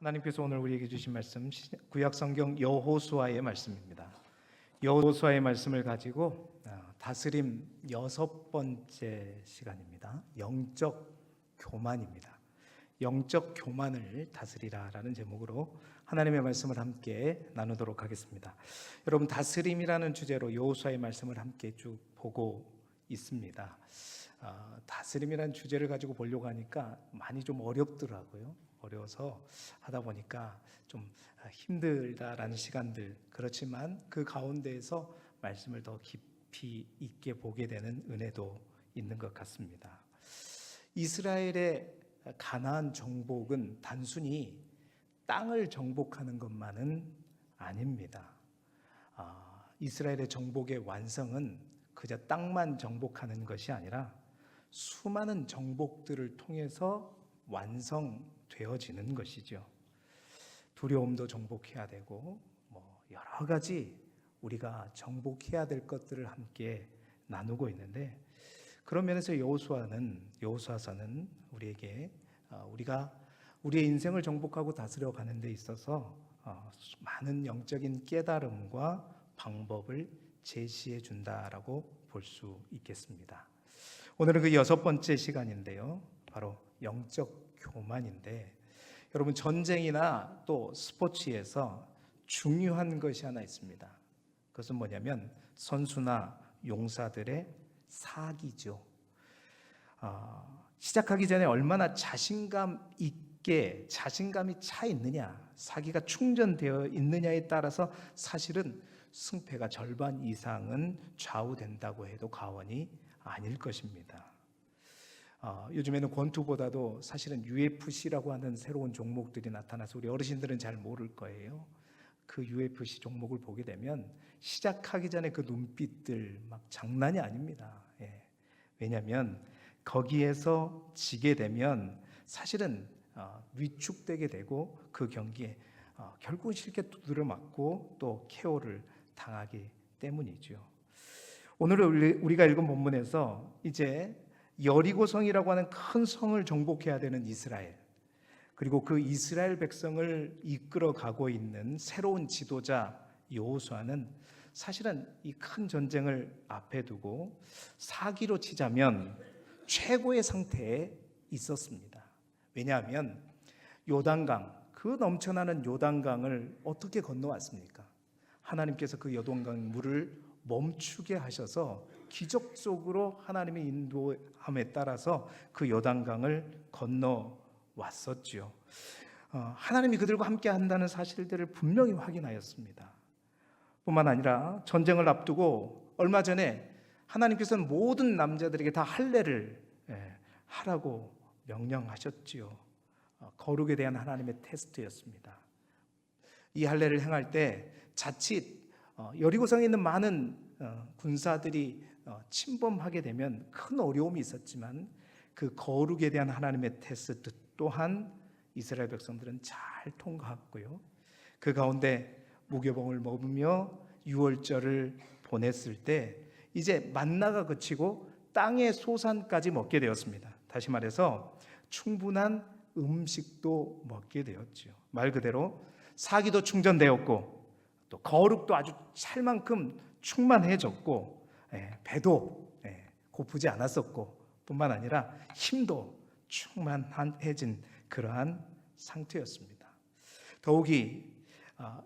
하나님께서 오늘 우리에게 주신 말씀 구약 성경 여호수아의 말씀입니다. 여호수아의 말씀을 가지고 다스림 6번째 시간입니다. 영적 교만입니다. 영적 교만을 다스리라라는 제목으로 하나님의 말씀을 함께 나누도록 하겠습니다. 여러분, 다스림이라는 주제로 여호수아의 말씀을 함께 쭉 보고 있습니다. 다스림이라는 주제를 가지고 보려고 하니까 많이 좀 어렵더라고요. 어려워서 하다 보니까 좀 힘들다라는 시간들, 그렇지만 그 가운데에서 말씀을 더 깊이 있게 보게 되는 은혜도 있는 것 같습니다. 이스라엘의 가나안 정복은 단순히 땅을 정복하는 것만은 아닙니다. 이스라엘의 정복의 완성은 그저 땅만 정복하는 것이 아니라 수많은 정복들을 통해서 완성되어지는 것이죠. 두려움도 정복해야 되고 여러 가지 우리가 정복해야 될 것들을 함께 나누고 있는데, 그런 면에서 여호수아서는 우리에게 우리가 우리의 인생을 정복하고 다스려 가는 데 있어서 많은 영적인 깨달음과 방법을 제시해 준다라고 볼 수 있겠습니다. 오늘은 그 6번째 시간인데요, 바로 영적 교만인데, 여러분, 전쟁이나 또 스포츠에서 중요한 것이 하나 있습니다. 그것은 뭐냐면 선수나 용사들의 사기죠. 시작하기 전에 얼마나 자신감 있게 자신감이 차 있느냐, 사기가 충전되어 있느냐에 따라서 사실은 승패가 절반 이상은 좌우된다고 해도 과언이 아닐 것입니다. 요즘에는 권투보다도 사실은 UFC라고 하는 새로운 종목들이 나타나서 우리 어르신들은 잘 모를 거예요. 그 UFC 종목을 보게 되면 시작하기 전에 그 눈빛들 막 장난이 아닙니다. 왜냐하면 거기에서 지게 되면 사실은 위축되게 되고 그 경기에 결국은 쉽게 두드려 맞고 또 KO를 당하기 때문이죠. 오늘 우리가 읽은 본문에서 이제 여리고성이라고 하는 큰 성을 정복해야 되는 이스라엘, 그리고 그 이스라엘 백성을 이끌어 가고 있는 새로운 지도자 여호수아는 사실은 이 큰 전쟁을 앞에 두고 사기로 치자면 최고의 상태에 있었습니다. 왜냐하면 요단강, 그 넘쳐나는 요단강을 어떻게 건너왔습니까? 하나님께서 그 요단강 물을 멈추게 하셔서 기적적으로 하나님의 인도함에 따라서 그 요단강을 건너왔었지요. 하나님이 그들과 함께 한다는 사실들을 분명히 확인하였습니다. 뿐만 아니라 전쟁을 앞두고 얼마 전에 하나님께서는 모든 남자들에게 다 할례를 하라고 명령하셨지요. 거룩에 대한 하나님의 테스트였습니다. 이 할례를 행할 때 자칫 여리고성에 있는 많은 군사들이 침범하게 되면 큰 어려움이 있었지만 그 거룩에 대한 하나님의 테스트 또한 이스라엘 백성들은 잘 통과했고요. 그 가운데 무교봉을 먹으며 유월절을 보냈을 때 이제 만나가 그치고 땅의 소산까지 먹게 되었습니다. 다시 말해서 충분한 음식도 먹게 되었죠. 말 그대로 사기도 충전되었고 또 거룩도 아주 찰만큼 충만해졌고 배도 고프지 않았었고 뿐만 아니라 힘도 충만해진 그러한 상태였습니다. 더욱이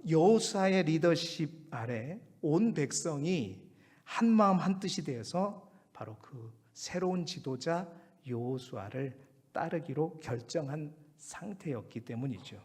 여호수아의 리더십 아래 온 백성이 한마음 한뜻이 되어서 바로 그 새로운 지도자 여호수아를 따르기로 결정한 상태였기 때문이죠.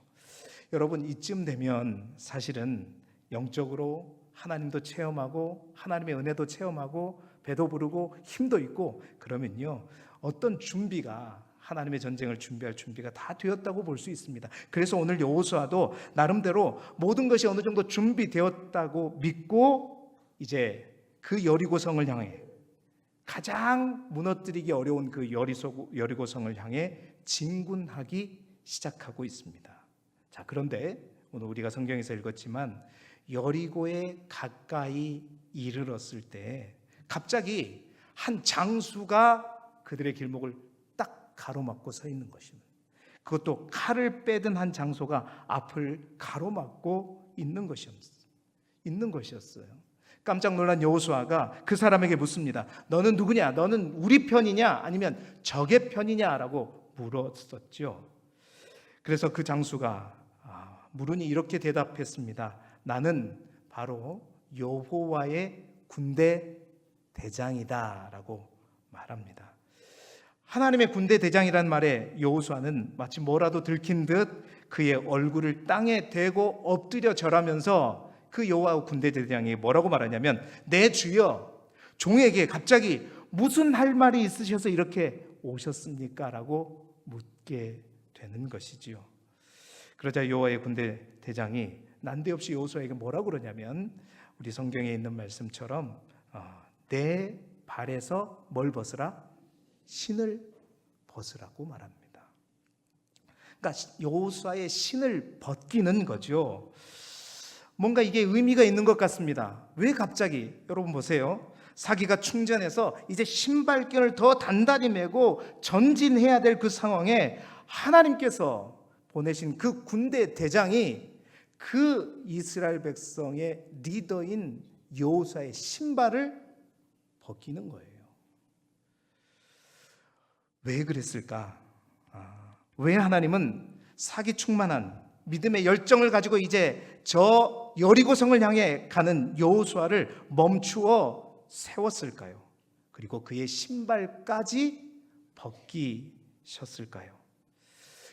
여러분, 이쯤 되면 사실은 영적으로 하나님도 체험하고 하나님의 은혜도 체험하고 배도 부르고 힘도 있고 그러면요, 어떤 준비가, 하나님의 전쟁을 준비할 준비가 다 되었다고 볼 수 있습니다. 그래서 오늘 여호수아도 나름대로 모든 것이 어느 정도 준비되었다고 믿고 이제 그 여리고성을 향해, 가장 무너뜨리기 어려운 그 여리고성을 향해 진군하기 시작하고 있습니다. 자, 그런데 오늘 우리가 성경에서 읽었지만 여리고에 가까이 이르렀을 때 갑자기 한 장수가 그들의 길목을 딱 가로막고 서 있는 것입니다. 그것도 칼을 빼든 한 장소가 앞을 가로막고 있는 것이었어요. 깜짝 놀란 여호수아가 그 사람에게 묻습니다. 너는 누구냐? 너는 우리 편이냐? 아니면 적의 편이냐라고 물었었죠. 그래서 그 장수가 물으니 이렇게 대답했습니다. 나는 바로 여호와의 군대 대장이다라고 말합니다. 하나님의 군대 대장이란 말에 여호수아는 마치 뭐라도 들킨 듯 그의 얼굴을 땅에 대고 엎드려 절하면서 그 여호와 군대 대장이 뭐라고 말하냐면, 내 주여, 종에게 갑자기 무슨 할 말이 있으셔서 이렇게 오셨습니까? 라고 묻게 되는 것이지요. 그러자 여호와의 군대 대장이 난데없이 여호수아에게 뭐라고 그러냐면, 우리 성경에 있는 말씀처럼 내 발에서 뭘 벗으라? 신을 벗으라고 말합니다. 그러니까 여호수아의 신을 벗기는 거죠. 뭔가 이게 의미가 있는 것 같습니다. 왜 갑자기? 여러분 보세요. 사기가 충전해서 이제 신발끈을 더 단단히 메고 전진해야 될 그 상황에 하나님께서 보내신 그 군대 대장이 그 이스라엘 백성의 리더인 여호수아의 신발을 벗기는 거예요. 왜 그랬을까? 왜 하나님은 사기 충만한 믿음의 열정을 가지고 이제 저 여리고성을 향해 가는 여호수아를 멈추어 세웠을까요? 그리고 그의 신발까지 벗기셨을까요?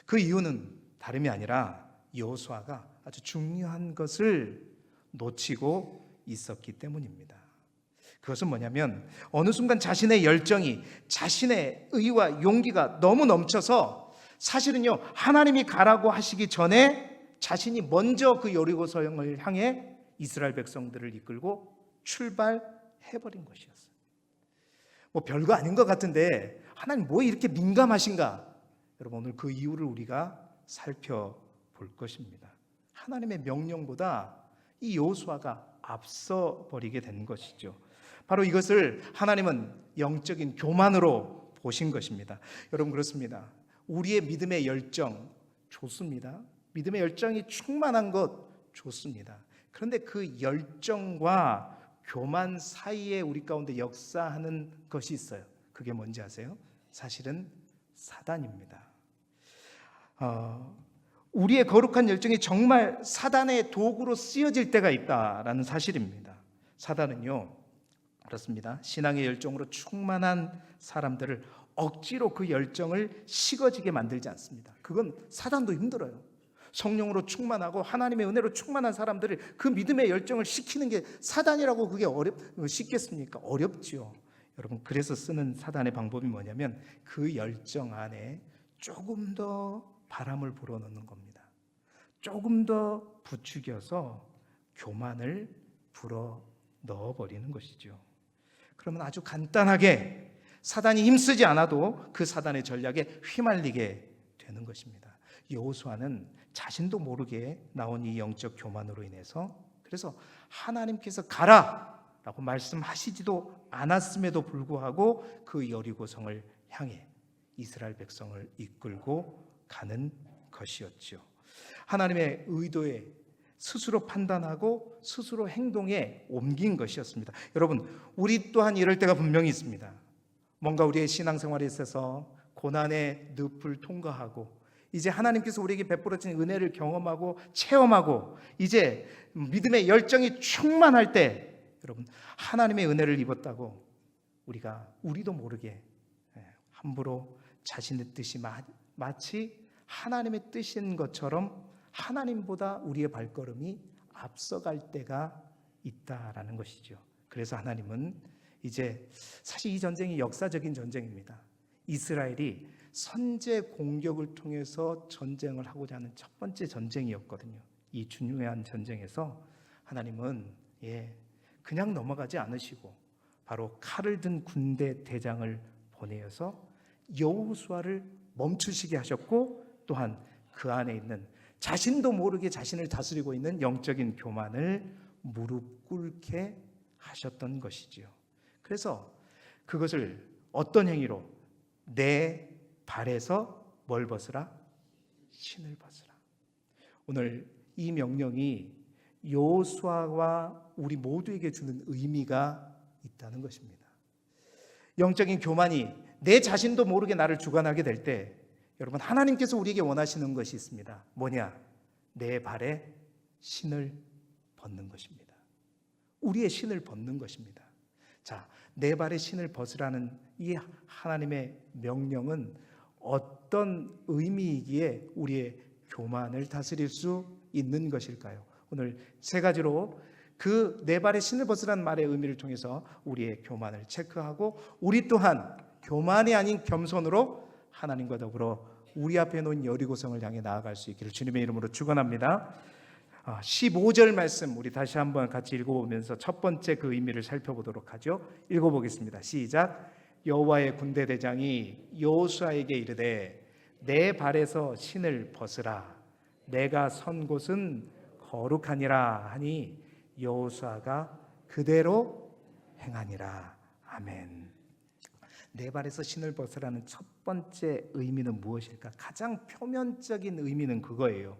그 이유는 다름이 아니라 여호수아가 아주 중요한 것을 놓치고 있었기 때문입니다. 그것은 뭐냐면, 어느 순간 자신의 열정이, 자신의 의와 용기가 너무 넘쳐서 사실은요, 하나님이 가라고 하시기 전에 자신이 먼저 그 여리고성을 향해 이스라엘 백성들을 이끌고 출발해버린 것이었어요. 뭐 별거 아닌 것 같은데 하나님 뭐 이렇게 민감하신가? 여러분, 오늘 그 이유를 우리가 살펴볼 것입니다. 하나님의 명령보다 이 여호수아가 앞서 버리게 된 것이죠. 바로 이것을 하나님은 영적인 교만으로 보신 것입니다. 여러분, 그렇습니다. 우리의 믿음의 열정 좋습니다. 믿음의 열정이 충만한 것 좋습니다. 그런데 그 열정과 교만 사이에 우리 가운데 역사하는 것이 있어요. 그게 뭔지 아세요? 사실은 사단입니다. 우리의 거룩한 열정이 정말 사단의 도구로 쓰여질 때가 있다라는 사실입니다. 사단은요, 그렇습니다. 신앙의 열정으로 충만한 사람들을 억지로 그 열정을 식어지게 만들지 않습니다. 그건 사단도 힘들어요. 성령으로 충만하고 하나님의 은혜로 충만한 사람들을 그 믿음의 열정을 식히는 게 사단이라고 그게 쉽겠습니까? 어렵지요. 여러분, 그래서 쓰는 사단의 방법이 뭐냐면 그 열정 안에 조금 더 바람을 불어넣는 겁니다. 조금 더 부추겨서 교만을 불어 넣어버리는 것이죠. 그러면 아주 간단하게 사단이 힘쓰지 않아도 그 사단의 전략에 휘말리게 되는 것입니다. 여호수아는 자신도 모르게 나온 이 영적 교만으로 인해서, 그래서 하나님께서 가라 라고 말씀하시지도 않았음에도 불구하고 그 여리고성을 향해 이스라엘 백성을 이끌고 가는 것이었죠. 하나님의 의도에 스스로 판단하고 스스로 행동에 옮긴 것이었습니다. 여러분, 우리 또한 이럴 때가 분명히 있습니다. 뭔가 우리의 신앙생활에 있어서 고난의 늪을 통과하고 이제 하나님께서 우리에게 베풀어 주신 은혜를 경험하고 체험하고 이제 믿음의 열정이 충만할 때, 여러분, 하나님의 은혜를 입었다고 우리도 모르게 함부로 자신의 뜻이 마치 하나님의 뜻인 것처럼 하나님보다 우리의 발걸음이 앞서갈 때가 있다라는 것이죠. 그래서 하나님은 이제 사실 이 전쟁이 역사적인 전쟁입니다. 이스라엘이 선제 공격을 통해서 전쟁을 하고자 하는 첫 번째 전쟁이었거든요. 이 중요한 전쟁에서 하나님은 그냥 넘어가지 않으시고 바로 칼을 든 군대 대장을 보내어서 여호수아를 멈추시게 하셨고, 또한 그 안에 있는 자신도 모르게 자신을 다스리고 있는 영적인 교만을 무릎 꿇게 하셨던 것이지요. 그래서 그것을 어떤 행위로? 내 발에서 뭘 벗으라? 신을 벗으라. 오늘 이 명령이 여호수아와 우리 모두에게 주는 의미가 있다는 것입니다. 영적인 교만이 내 자신도 모르게 나를 주관하게 될 때 여러분, 하나님께서 우리에게 원하시는 것이 있습니다. 뭐냐? 내 발에 신을 벗는 것입니다. 우리의 신을 벗는 것입니다. 자, 내 발에 신을 벗으라는 이 하나님의 명령은 어떤 의미이기에 우리의 교만을 다스릴 수 있는 것일까요? 오늘 세 가지로 그 내 발에 신을 벗으라는 말의 의미를 통해서 우리의 교만을 체크하고, 우리 또한 교만이 아닌 겸손으로 하나님과 더불어 우리 앞에 놓인 여리고성을 향해 나아갈 수 있기를 주님의 이름으로 축원합니다. 15절 말씀 우리 다시 한번 같이 읽어보면서 첫 번째 그 의미를 살펴보도록 하죠. 읽어보겠습니다. 시작. 여호와의 군대 대장이 여호수아에게 이르되 내 발에서 신을 벗으라. 내가 선 곳은 거룩하니라 하니 여호수아가 그대로 행하니라. 아멘. 내 발에서 신을 벗으라는 첫 번째 의미는 무엇일까? 가장 표면적인 의미는 그거예요.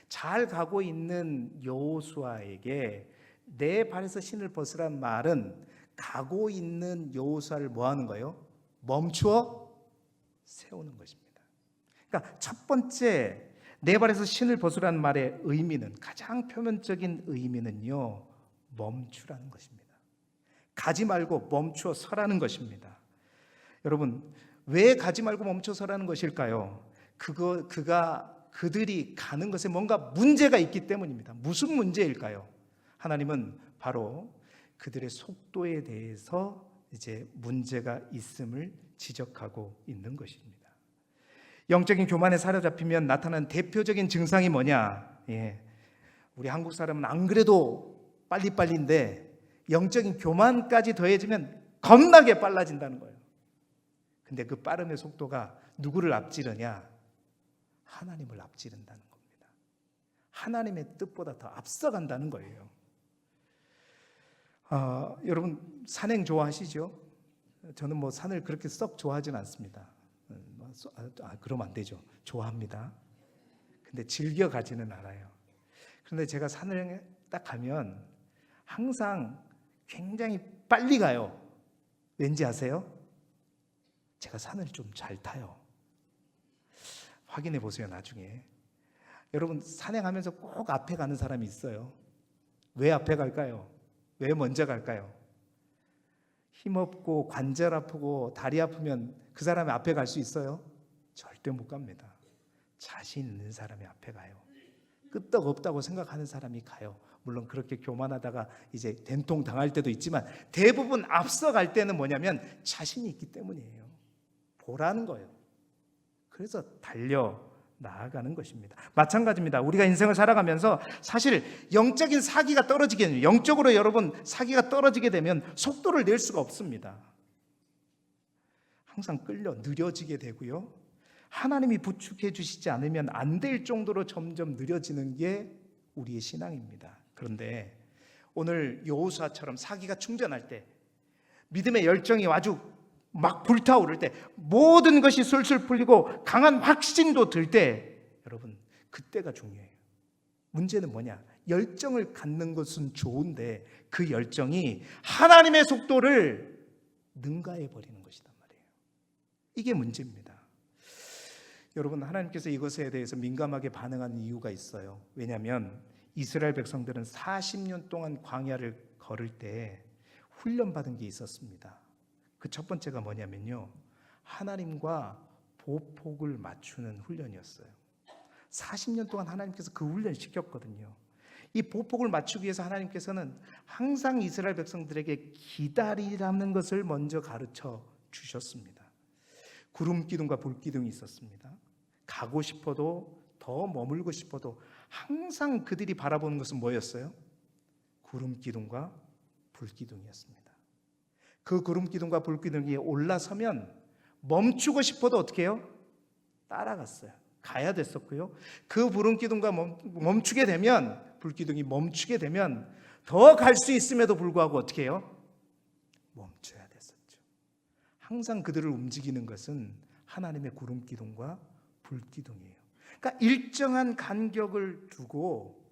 잘 가고 있는 여호수아에게 내 발에서 신을 벗으라는 말은 가고 있는 여호수아를 뭐 하는 거예요? 멈추어 세우는 것입니다. 그러니까 첫 번째 내 발에서 신을 벗으라는 말의 의미는, 가장 표면적인 의미는요, 멈추라는 것입니다. 가지 말고 멈추어 서라는 것입니다. 여러분, 왜 가지 말고 멈춰 서라는 것일까요? 그들이 가는 것에 뭔가 문제가 있기 때문입니다. 무슨 문제일까요? 하나님은 바로 그들의 속도에 대해서 이제 문제가 있음을 지적하고 있는 것입니다. 영적인 교만에 사로잡히면 나타나는 대표적인 증상이 뭐냐? 우리 한국 사람은 안 그래도 빨리빨리인데 영적인 교만까지 더해지면 겁나게 빨라진다는 거예요. 근데 그 빠름의 속도가 누구를 앞지르냐? 하나님을 앞지른다는 겁니다. 하나님의 뜻보다 더 앞서간다는 거예요. 여러분, 산행 좋아하시죠? 저는 뭐 산을 그렇게 썩 좋아하진 않습니다. 그러면 안 되죠. 좋아합니다. 근데 즐겨 가지는 않아요. 그런데 제가 산을 딱 가면 항상 굉장히 빨리 가요. 왠지 아세요? 제가 산을 좀 잘 타요. 확인해 보세요, 나중에. 여러분, 산행하면서 꼭 앞에 가는 사람이 있어요. 왜 앞에 갈까요? 왜 먼저 갈까요? 힘없고 관절 아프고 다리 아프면 그 사람이 앞에 갈 수 있어요? 절대 못 갑니다. 자신 있는 사람이 앞에 가요. 끄떡없다고 생각하는 사람이 가요. 물론 그렇게 교만하다가 이제 된통 당할 때도 있지만 대부분 앞서갈 때는 뭐냐면 자신이 있기 때문이에요. 보라는 거예요. 그래서 달려 나아가는 것입니다. 마찬가지입니다. 우리가 인생을 살아가면서 사실 영적인 사기가 떨어지게 되면, 영적으로 여러분 사기가 떨어지게 되면 속도를 낼 수가 없습니다. 항상 끌려 느려지게 되고요. 하나님이 부축해 주시지 않으면 안 될 정도로 점점 느려지는 게 우리의 신앙입니다. 그런데 오늘 여호수아처럼 사기가 충전할 때, 믿음의 열정이 아주 막 불타오를 때, 모든 것이 술술 풀리고 강한 확신도 들 때, 여러분 그때가 중요해요. 문제는 뭐냐? 열정을 갖는 것은 좋은데 그 열정이 하나님의 속도를 능가해 버리는 것이단 말이에요. 이게 문제입니다. 여러분, 하나님께서 이것에 대해서 민감하게 반응하는 이유가 있어요. 왜냐하면 이스라엘 백성들은 40년 동안 광야를 걸을 때 훈련받은 게 있었습니다. 그 첫 번째가 뭐냐면요, 하나님과 보폭을 맞추는 훈련이었어요. 40년 동안 하나님께서 그 훈련을 시켰거든요. 이 보폭을 맞추기 위해서 하나님께서는 항상 이스라엘 백성들에게 기다리라는 것을 먼저 가르쳐 주셨습니다. 구름 기둥과 불 기둥이 있었습니다. 가고 싶어도, 더 머물고 싶어도 항상 그들이 바라보는 것은 뭐였어요? 구름 기둥과 불 기둥이었습니다. 그 구름 기둥과 불 기둥이 올라서면 멈추고 싶어도 어떻게 해요? 따라갔어요. 가야 됐었고요. 그 구름 기둥과 멈추게 되면, 불 기둥이 멈추게 되면 더 갈 수 있음에도 불구하고 어떻게 해요? 멈춰야 됐었죠. 항상 그들을 움직이는 것은 하나님의 구름 기둥과 불 기둥이에요. 그러니까 일정한 간격을 두고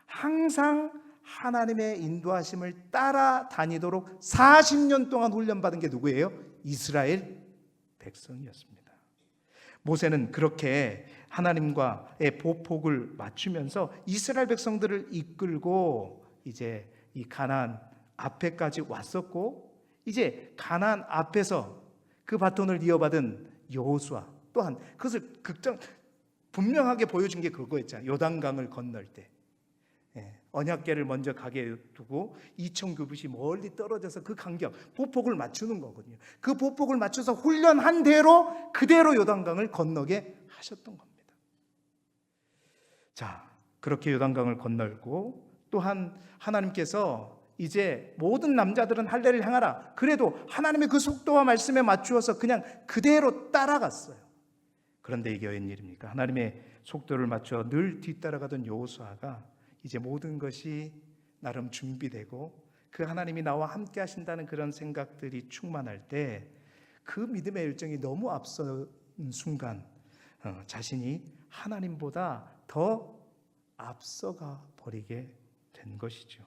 항상 하나님의 인도하심을 따라다니도록 40년 동안 훈련받은 게 누구예요? 이스라엘 백성이었습니다. 모세는 그렇게 하나님과의 보폭을 맞추면서 이스라엘 백성들을 이끌고 이제 이 가나안 앞에까지 왔었고, 이제 가나안 앞에서 그 바톤을 이어받은 여호수아 또한 그것을 분명하게 보여준 게 그거였잖아요. 요단강을 건널 때 언약궤를 먼저 가게 두고 2,000규빗이 멀리 떨어져서 그 간격, 보폭을 맞추는 거거든요. 그 보폭을 맞춰서 훈련한 대로 그대로 요단강을 건너게 하셨던 겁니다. 자, 그렇게 요단강을 건널고, 또한 하나님께서 이제 모든 남자들은 할례를 행하라. 그래도 하나님의 그 속도와 말씀에 맞추어서 그냥 그대로 따라갔어요. 그런데 이게 웬일입니까? 하나님의 속도를 맞춰 늘 뒤따라가던 여호수아가 이제 모든 것이 나름 준비되고 그 하나님이 나와 함께 하신다는 그런 생각들이 충만할 때, 그 믿음의 열정이 너무 앞선 순간 자신이 하나님보다 더 앞서가 버리게 된 것이죠.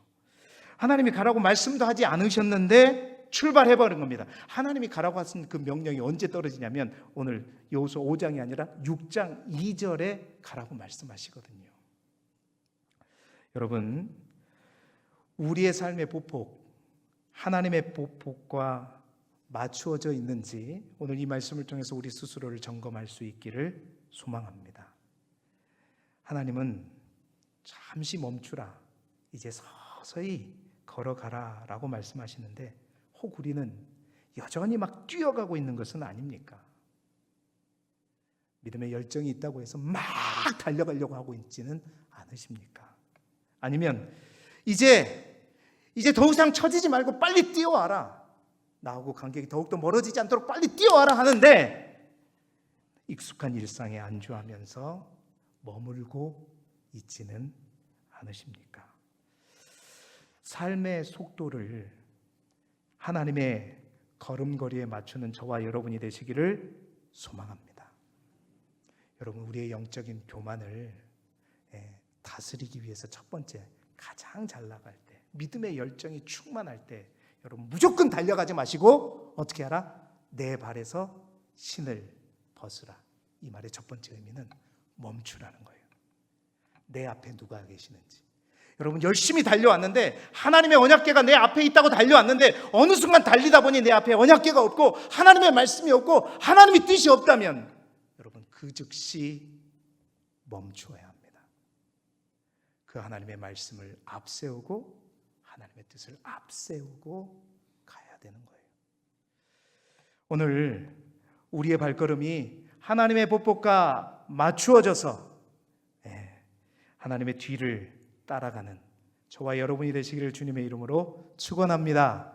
하나님이 가라고 말씀도 하지 않으셨는데 출발해버린 겁니다. 하나님이 가라고 하신 그 명령이 언제 떨어지냐면 오늘 여호수아 5장이 아니라 6장 2절에 가라고 말씀하시거든요. 여러분, 우리의 삶의 보폭, 하나님의 보폭과 맞추어져 있는지 오늘 이 말씀을 통해서 우리 스스로를 점검할 수 있기를 소망합니다. 하나님은 잠시 멈추라, 이제 서서히 걸어가라 라고 말씀하시는데, 혹 우리는 여전히 막 뛰어가고 있는 것은 아닙니까? 믿음의 열정이 있다고 해서 막 달려가려고 하고 있지는 않으십니까? 아니면 이제 더 이상 처지지 말고 빨리 뛰어와라, 나하고 간격이 더욱더 멀어지지 않도록 빨리 뛰어와라 하는데 익숙한 일상에 안주하면서 머물고 있지는 않으십니까? 삶의 속도를 하나님의 걸음걸이에 맞추는 저와 여러분이 되시기를 소망합니다. 여러분, 우리의 영적인 교만을 다스리기 위해서 첫 번째, 가장 잘 나갈 때, 믿음의 열정이 충만할 때 여러분 무조건 달려가지 마시고 어떻게 하라? 내 발에서 신을 벗으라. 이 말의 첫 번째 의미는 멈추라는 거예요. 내 앞에 누가 계시는지. 여러분, 열심히 달려왔는데 하나님의 언약궤가 내 앞에 있다고 달려왔는데 어느 순간 달리다 보니 내 앞에 언약궤가 없고 하나님의 말씀이 없고 하나님의 뜻이 없다면 여러분, 그 즉시 멈추어야 합니다. 그 하나님의 말씀을 앞세우고 하나님의 뜻을 앞세우고 가야 되는 거예요. 오늘 우리의 발걸음이 하나님의 보폭과 맞추어져서 하나님의 뒤를 따라가는 저와 여러분이 되시기를 주님의 이름으로 축원합니다.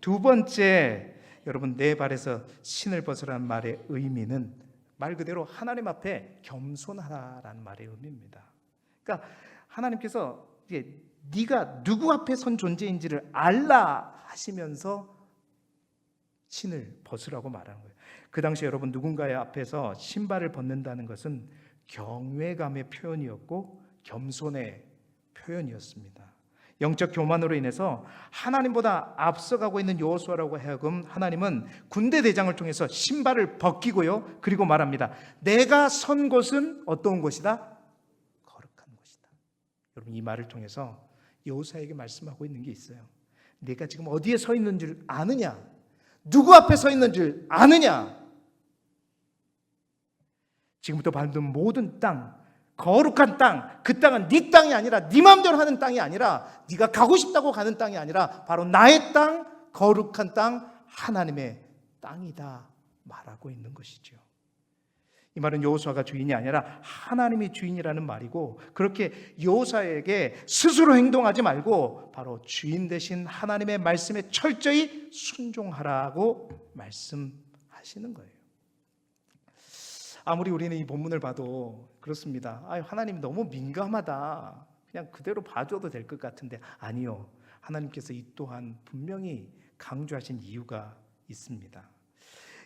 두 번째, 여러분, 내 발에서 신을 벗으라는 말의 의미는 말 그대로 하나님 앞에 겸손하라는 말의 의미입니다. 그러니까 하나님께서 이제 네가 누구 앞에 선 존재인지를 알라 하시면서 신을 벗으라고 말하는 거예요. 그 당시 여러분, 누군가의 앞에서 신발을 벗는다는 것은 경외감의 표현이었고 겸손의 표현이었습니다. 영적 교만으로 인해서 하나님보다 앞서가고 있는 여호수아라고 하여금 하나님은 군대 대장을 통해서 신발을 벗기고요, 그리고 말합니다. 내가 선 곳은 어떤 곳이다? 여러분, 이 말을 통해서 여호수아에게 말씀하고 있는 게 있어요. 내가 지금 어디에 서 있는 줄 아느냐? 누구 앞에 서 있는 줄 아느냐? 지금부터 밟는 모든 땅, 거룩한 땅, 그 땅은 네 땅이 아니라 네 마음대로 하는 땅이 아니라 네가 가고 싶다고 가는 땅이 아니라 바로 나의 땅, 거룩한 땅, 하나님의 땅이다 말하고 있는 것이죠. 이 말은 여호수아가 주인이 아니라 하나님이 주인이라는 말이고, 그렇게 여호수아에게 스스로 행동하지 말고 바로 주인 되신 하나님의 말씀에 철저히 순종하라고 말씀하시는 거예요. 아무리 우리는 이 본문을 봐도 그렇습니다. 하나님 너무 민감하다, 그냥 그대로 봐줘도 될 것 같은데, 아니요, 하나님께서 이 또한 분명히 강조하신 이유가 있습니다.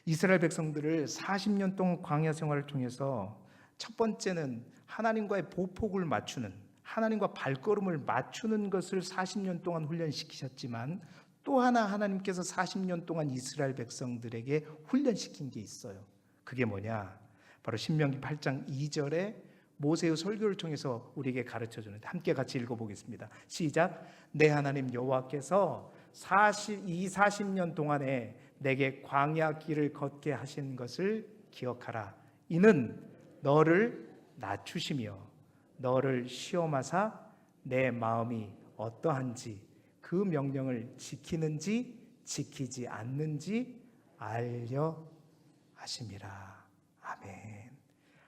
이스라엘 백성들을 40년 동안 광야 생활을 통해서 첫 번째는 하나님과의 보폭을 맞추는, 하나님과 발걸음을 맞추는 것을 40년 동안 훈련시키셨지만, 또 하나 하나님께서 40년 동안 이스라엘 백성들에게 훈련시킨 게 있어요. 그게 뭐냐? 바로 신명기 8장 2절에 모세의 설교를 통해서 우리에게 가르쳐 주는데, 함께 같이 읽어보겠습니다. 시작. 내 하나님 여호와께서 40년 동안에 내게 광야 길을 걷게 하신 것을 기억하라. 이는 너를 낮추시며 너를 시험하사 내 마음이 어떠한지 그 명령을 지키는지 지키지 않는지 알려 하심이라. 아멘.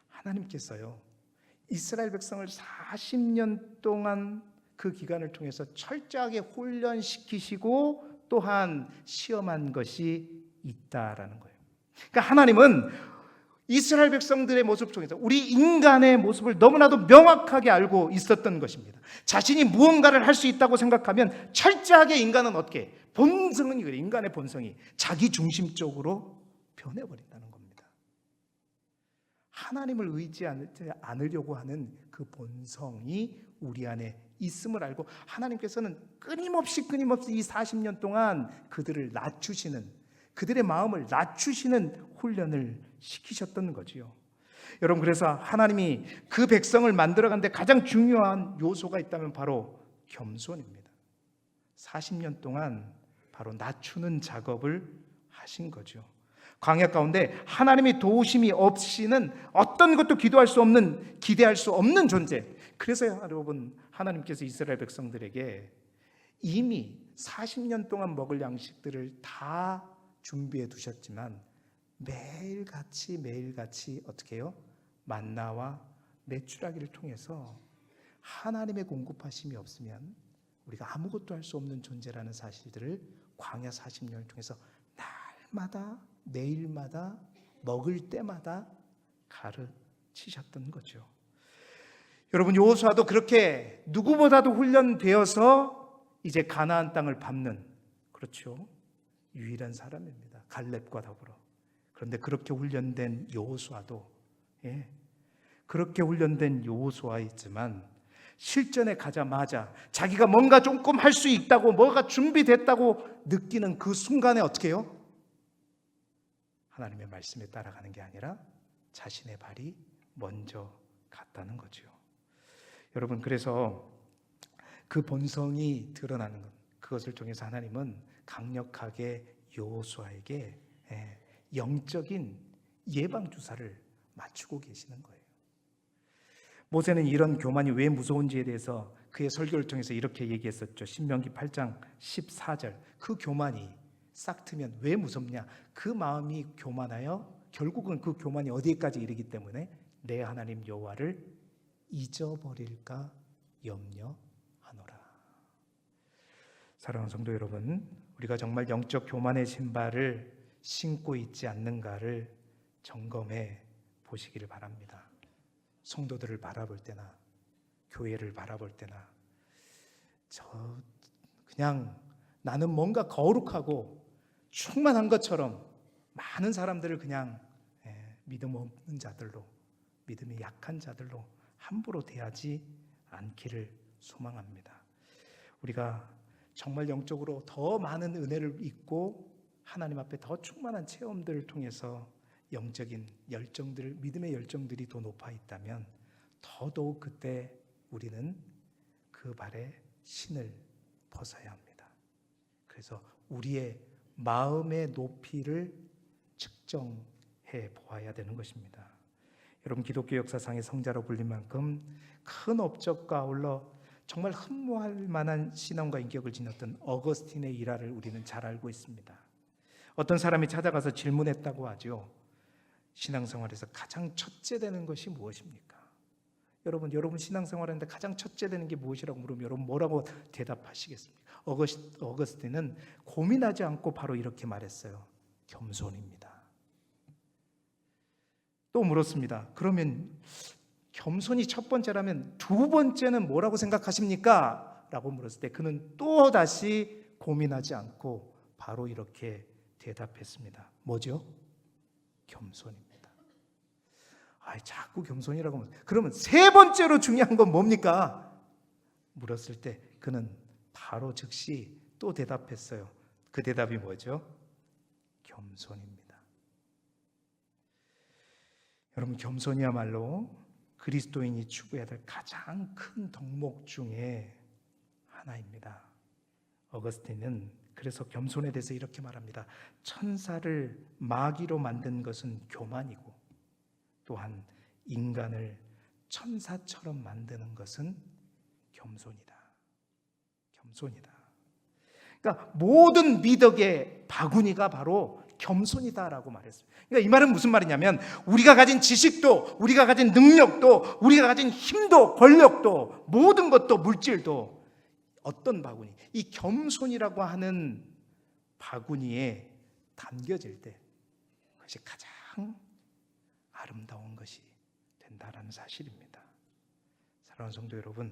하나님께서요, 이스라엘 백성을 40년 동안 그 기간을 통해서 철저하게 훈련시키시고 또한 시험한 것이 있다라는 거예요. 그러니까 하나님은 이스라엘 백성들의 모습 중에서 우리 인간의 모습을 너무나도 명확하게 알고 있었던 것입니다. 자신이 무언가를 할 수 있다고 생각하면 철저하게 인간은 어떻게? 본성은 그래. 인간의 본성이 자기 중심적으로 변해버린다는 겁니다. 하나님을 의지하지 않으려고 하는 그 본성이 우리 안에 있음을 알고, 하나님께서는 끊임없이 이 40년 동안 그들을 낮추시는, 그들의 마음을 낮추시는 훈련을 시키셨던 거지요. 여러분, 그래서 하나님이 그 백성을 만들어가는데 가장 중요한 요소가 있다면 바로 겸손입니다. 40년 동안 바로 낮추는 작업을 하신 거죠. 광야 가운데 하나님의 도우심이 없이는 어떤 것도 기대할 수 없는 존재. 그래서 여러분, 하나님께서 이스라엘 백성들에게 이미 40년 동안 먹을 양식들을 다 준비해 두셨지만 매일같이 어떻게 해요? 만나와 메추라기를 통해서 하나님의 공급하심이 없으면 우리가 아무것도 할 수 없는 존재라는 사실들을 광야 40년을 통해서 날마다 매일마다 먹을 때마다 가르치셨던 거죠. 여러분, 여호수아도 그렇게 누구보다도 훈련되어서 이제 가나안 땅을 밟는, 그렇죠, 유일한 사람입니다. 갈렙과 더불어. 그런데 그렇게 훈련된 여호수아도, 그렇게 훈련된 여호수아이지만 실전에 가자마자 자기가 뭔가 조금 할 수 있다고, 뭐가 준비됐다고 느끼는 그 순간에 어떻게 해요? 하나님의 말씀에 따라가는 게 아니라 자신의 발이 먼저 갔다는 거죠. 여러분, 그래서 그 본성이 드러나는 것, 그것을 통해서 하나님은 강력하게 여호수아에게 영적인 예방주사를 맞추고 계시는 거예요. 모세는 이런 교만이 왜 무서운지에 대해서 그의 설교를 통해서 이렇게 얘기했었죠. 신명기 8장 14절. 그 교만이 싹 트면 왜 무섭냐? 그 마음이 교만하여 결국은 그 교만이 어디까지 이르기 때문에 내 하나님 여호와를 잊어버릴까 염려하노라. 사랑하는 성도 여러분, 우리가 정말 영적 교만의 신발을 신고 있지 않는가를 점검해 보시기를 바랍니다. 성도들을 바라볼 때나 교회를 바라볼 때나 그냥 나는 뭔가 거룩하고 충만한 것처럼 많은 사람들을 그냥 믿음 없는 자들로, 믿음이 약한 자들로 함부로 대하지 않기를 소망합니다. 우리가 정말 영적으로 더 많은 은혜를 입고 하나님 앞에 더 충만한 체험들을 통해서 영적인 열정들, 믿음의 열정들이 더 높아 있다면 더더욱 그때 우리는 그 발에 신을 벗어야 합니다. 그래서 우리의 마음의 높이를 측정해 보아야 되는 것입니다. 여러분, 기독교 역사상의 성자로 불린 만큼 큰 업적과 아울러 정말 흠모할 만한 신앙과 인격을 지녔던 어거스틴의 일화를 우리는 잘 알고 있습니다. 어떤 사람이 찾아가서 질문했다고 하죠. 신앙생활에서 가장 첫째 되는 것이 무엇입니까? 여러분 신앙생활하는데 가장 첫째 되는 게 무엇이라고 물으면 여러분 뭐라고 대답하시겠습니까? 어거스틴은 고민하지 않고 바로 이렇게 말했어요. 겸손입니다. 또 물었습니다. 그러면 겸손이 첫 번째라면 두 번째는 뭐라고 생각하십니까? 라고 물었을 때 그는 또 다시 고민하지 않고 바로 이렇게 대답했습니다. 뭐죠? 겸손입니다. 자꾸 겸손이라고 하면, 그러면 세 번째로 중요한 건 뭡니까? 물었을 때 그는 바로 즉시 또 대답했어요. 그 대답이 뭐죠? 겸손입니다. 여러분, 겸손이야말로 그리스도인이 추구해야 될 가장 큰 덕목 중에 하나입니다. 어거스틴은 그래서 겸손에 대해서 이렇게 말합니다. 천사를 마귀로 만든 것은 교만이고, 또한 인간을 천사처럼 만드는 것은 겸손이다. 겸손이다. 그러니까 모든 미덕의 바구니가 바로 겸손이다라고 말했어요. 그러니까 이 말은 무슨 말이냐면, 우리가 가진 지식도, 우리가 가진 능력도, 우리가 가진 힘도, 권력도, 모든 것도, 물질도 어떤 바구니, 이 겸손이라고 하는 바구니에 담겨질 때 그것이 가장 아름다운 것이 된다라는 사실입니다. 사랑하는 성도 여러분,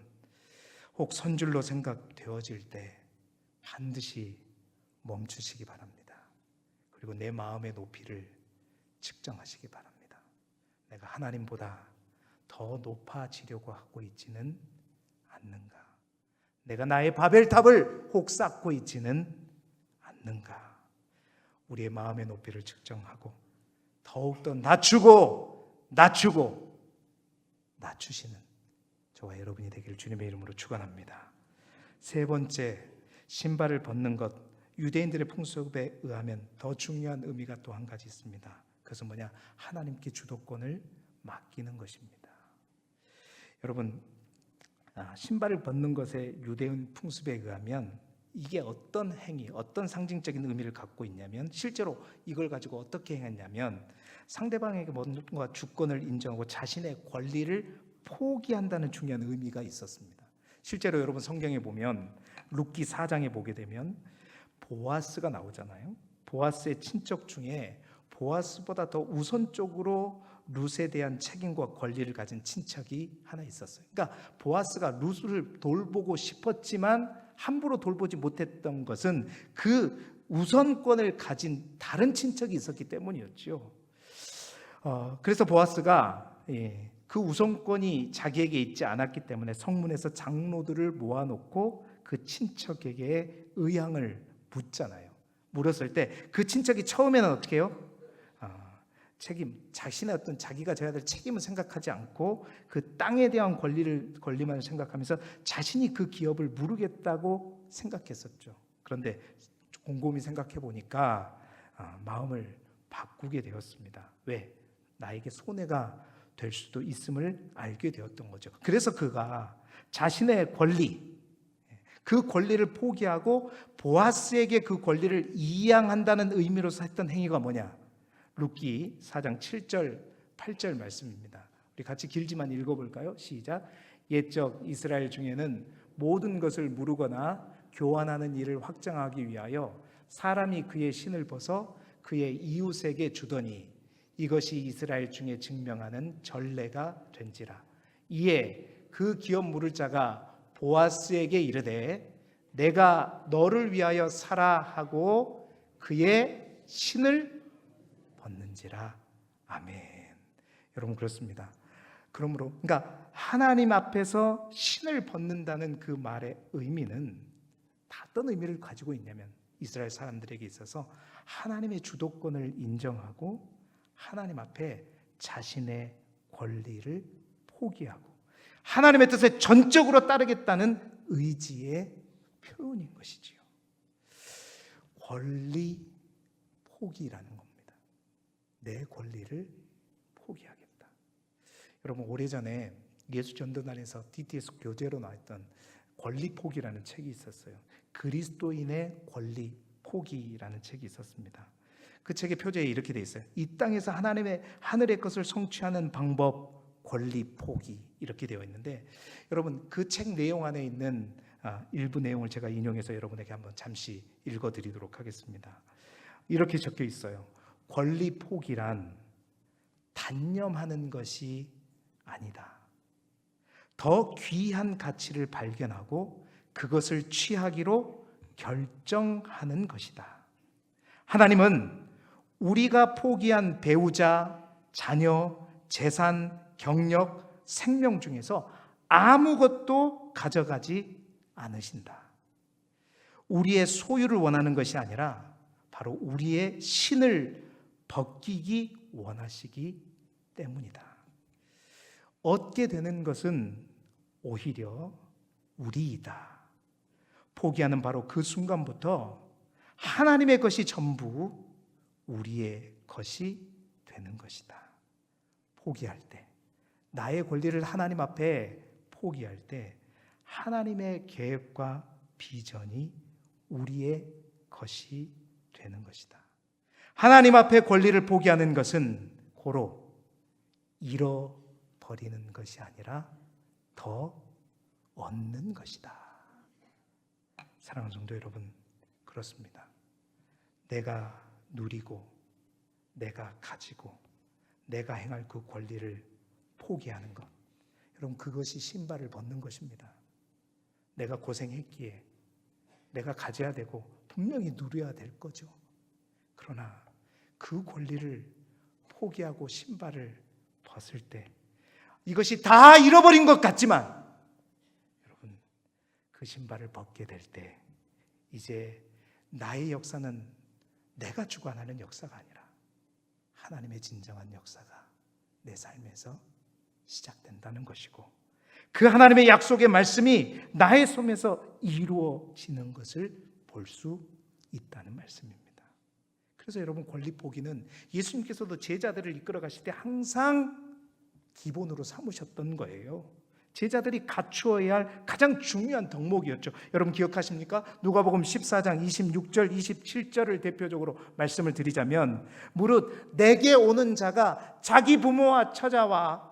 혹 선줄로 생각되어질 때 반드시 멈추시기 바랍니다. 그리고 내 마음의 높이를 측정하시기 바랍니다. 내가 하나님보다 더 높아지려고 하고 있지는 않는가? 내가 나의 바벨탑을 혹 쌓고 있지는 않는가? 우리의 마음의 높이를 측정하고 더욱더 낮추시는 저와 여러분이 되길 주님의 이름으로 축원합니다. 세 번째, 신발을 벗는 것, 유대인들의 풍습에 의하면 더 중요한 의미가 또 한 가지 있습니다. 그것은 뭐냐? 하나님께 주도권을 맡기는 것입니다. 여러분, 신발을 벗는 것의 유대인 풍습에 의하면 이게 어떤 행위, 어떤 상징적인 의미를 갖고 있냐면, 실제로 이걸 가지고 어떻게 행했냐면 상대방에게 뭔가 주권을 인정하고 자신의 권리를 포기한다는 중요한 의미가 있었습니다. 실제로 여러분 성경에 보면 룻기 4장에 보게 되면 보아스가 나오잖아요. 보아스의 친척 중에 보아스보다 더 우선적으로 룻에 대한 책임과 권리를 가진 친척이 하나 있었어요. 그러니까 보아스가 룻을 돌보고 싶었지만 함부로 돌보지 못했던 것은 그 우선권을 가진 다른 친척이 있었기 때문이었죠. 그래서 보아스가 그 우선권이 자기에게 있지 않았기 때문에 성문에서 장로들을 모아놓고 그 친척에게 의향을 묻잖아요. 물었을 때 그 친척이 처음에는 어떻게 해요? 자신의 어떤 자기가 져야 될 책임을 생각하지 않고 그 땅에 대한 권리만 생각하면서 자신이 그 기업을 무르겠다고 생각했었죠. 그런데 곰곰이 생각해 보니까 마음을 바꾸게 되었습니다. 왜? 나에게 손해가 될 수도 있음을 알게 되었던 거죠. 그래서 그가 자신의 권리, 그 권리를 포기하고 보아스에게 그 권리를 이양한다는 의미로서 했던 행위가 뭐냐? 룻기 4장 7절 8절 말씀입니다. 우리 같이 길지만 읽어볼까요? 시작. 옛적 이스라엘 중에는 모든 것을 무르거나 교환하는 일을 확장하기 위하여 사람이 그의 신을 벗어 그의 이웃에게 주더니 이것이 이스라엘 중에 증명하는 전례가 된지라. 이에 그 기업 물을 자가 보아스에게 이르되 내가 너를 위하여 사라 하고 그의 신을 벗는지라. 아멘. 여러분, 그렇습니다. 그러니까 하나님 앞에서 신을 벗는다는 그 말의 의미는 어떤 의미를 가지고 있냐면, 이스라엘 사람들에게 있어서 하나님의 주도권을 인정하고 하나님 앞에 자신의 권리를 포기하고 하나님의 뜻에 전적으로 따르겠다는 의지의 표현인 것이지요. 권리 포기라는 겁니다. 내 권리를 포기하겠다. 여러분, 오래전에 예수 전도단에서 DTS 교재로 나왔던 권리 포기라는 책이 있었어요. 그리스도인의 권리 포기라는 책이 있었습니다. 그 책의 표제에 이렇게 돼 있어요. 이 땅에서 하늘의 것을 성취하는 방법, 권리 포기, 이렇게 되어 있는데, 여러분, 그 책 내용 안에 있는 일부 내용을 제가 인용해서 여러분에게 한번 잠시 읽어드리도록 하겠습니다. 이렇게 적혀 있어요. 권리 포기란 단념하는 것이 아니다. 더 귀한 가치를 발견하고 그것을 취하기로 결정하는 것이다. 하나님은 우리가 포기한 배우자, 자녀, 재산, 경력, 생명 중에서 아무것도 가져가지 않으신다. 우리의 소유를 원하는 것이 아니라 바로 우리의 신을 벗기기 원하시기 때문이다. 얻게 되는 것은 오히려 우리이다. 포기하는 바로 그 순간부터 하나님의 것이 전부 우리의 것이 되는 것이다. 포기할 때, 나의 권리를 하나님 앞에 포기할 때 하나님의 계획과 비전이 우리의 것이 되는 것이다. 하나님 앞에 권리를 포기하는 것은 고로 잃어버리는 것이 아니라 더 얻는 것이다. 사랑하는 성도 여러분, 그렇습니다. 내가 누리고 내가 가지고 내가 행할 그 권리를 포기하는 것, 여러분, 그것이 신발을 벗는 것입니다. 내가 고생했기에 내가 가져야 되고 분명히 누려야 될 거죠. 그러나 그 권리를 포기하고 신발을 벗을 때 이것이 다 잃어버린 것 같지만 여러분, 그 신발을 벗게 될 때 이제 나의 역사는 내가 주관하는 역사가 아니라 하나님의 진정한 역사가 내 삶에서 시작된다는 것이고, 그 하나님의 약속의 말씀이 나의 삶에서 이루어지는 것을 볼 수 있다는 말씀입니다. 그래서 여러분, 권리 포기는 예수님께서도 제자들을 이끌어 가실 때 항상 기본으로 삼으셨던 거예요. 제자들이 갖추어야 할 가장 중요한 덕목이었죠. 여러분 기억하십니까? 누가복음 14장 26절 27절을 대표적으로 말씀을 드리자면, 무릇 내게 오는 자가 자기 부모와 처자와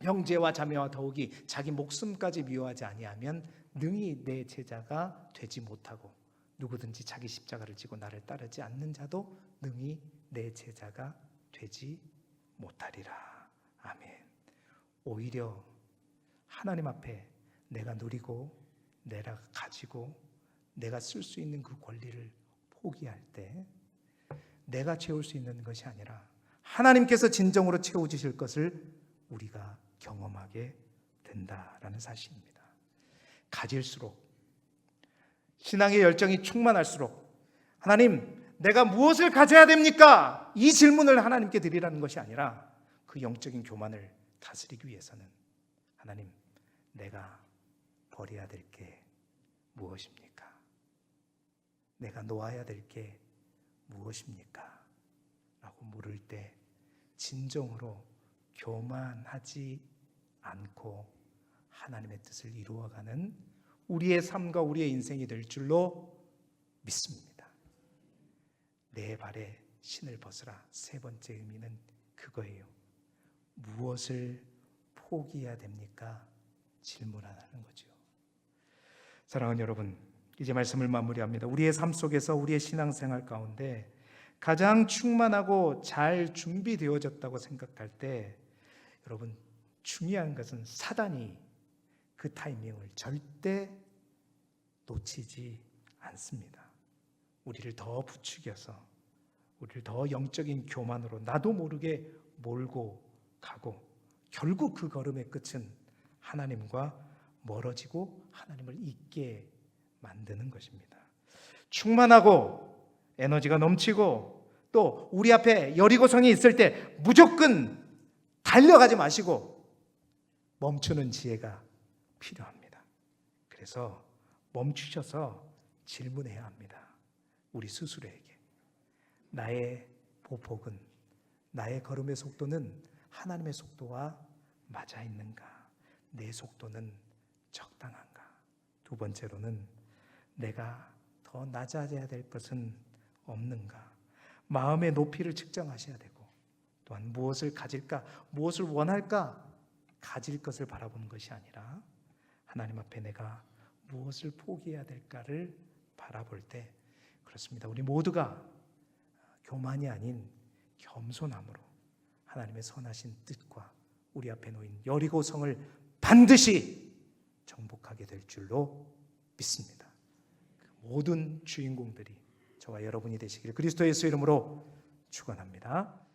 형제와 자매와 더욱이 자기 목숨까지 미워하지 아니하면 능히 내 제자가 되지 못하고, 누구든지 자기 십자가를 지고 나를 따르지 않는 자도 능히 내 제자가 되지 못하리라. 아멘. 오히려 하나님 앞에 내가 누리고 내가 가지고 내가 쓸 수 있는 그 권리를 포기할 때 내가 채울 수 있는 것이 아니라 하나님께서 진정으로 채워주실 것을 우리가 경험하게 된다라는 사실입니다. 가질수록, 신앙의 열정이 충만할수록 하나님, 내가 무엇을 가져야 됩니까? 이 질문을 하나님께 드리라는 것이 아니라 그 영적인 교만을 다스리기 위해서는 하나님, 내가 버려야 될 게 무엇입니까? 내가 놓아야 될 게 무엇입니까? 라고 물을 때 진정으로 교만하지 않고 하나님의 뜻을 이루어가는 우리의 삶과 우리의 인생이 될 줄로 믿습니다. 내 발에 신을 벗으라. 세 번째 의미는 그거예요. 무엇을 포기해야 됩니까? 질문하는 거죠. 사랑하는 여러분, 이제 말씀을 마무리합니다. 우리의 삶 속에서 우리의 신앙생활 가운데 가장 충만하고 잘 준비되어졌다고 생각할 때 여러분, 중요한 것은 사단이 그 타이밍을 절대 놓치지 않습니다. 우리를 더 부추겨서 우리를 더 영적인 교만으로 나도 모르게 몰고 가고, 결국 그 걸음의 끝은 하나님과 멀어지고 하나님을 잊게 만드는 것입니다. 충만하고 에너지가 넘치고 또 우리 앞에 여리고성이 있을 때 무조건 달려가지 마시고 멈추는 지혜가 필요합니다. 그래서 멈추셔서 질문해야 합니다. 우리 스스로에게, 나의 보폭은, 나의 걸음의 속도는 하나님의 속도와 맞아 있는가? 내 속도는 적당한가? 두 번째로는 내가 더 낮아져야 될 것은 없는가? 마음의 높이를 측정하셔야 되고, 또한 무엇을 가질까? 무엇을 원할까? 가질 것을 바라보는 것이 아니라 하나님 앞에 내가 무엇을 포기해야 될까를 바라볼 때, 그렇습니다, 우리 모두가 교만이 아닌 겸손함으로 하나님의 선하신 뜻과 우리 앞에 놓인 여리고성을 반드시 정복하게 될 줄로 믿습니다. 모든 주인공들이 저와 여러분이 되시기를 그리스도 예수 이름으로 축원합니다.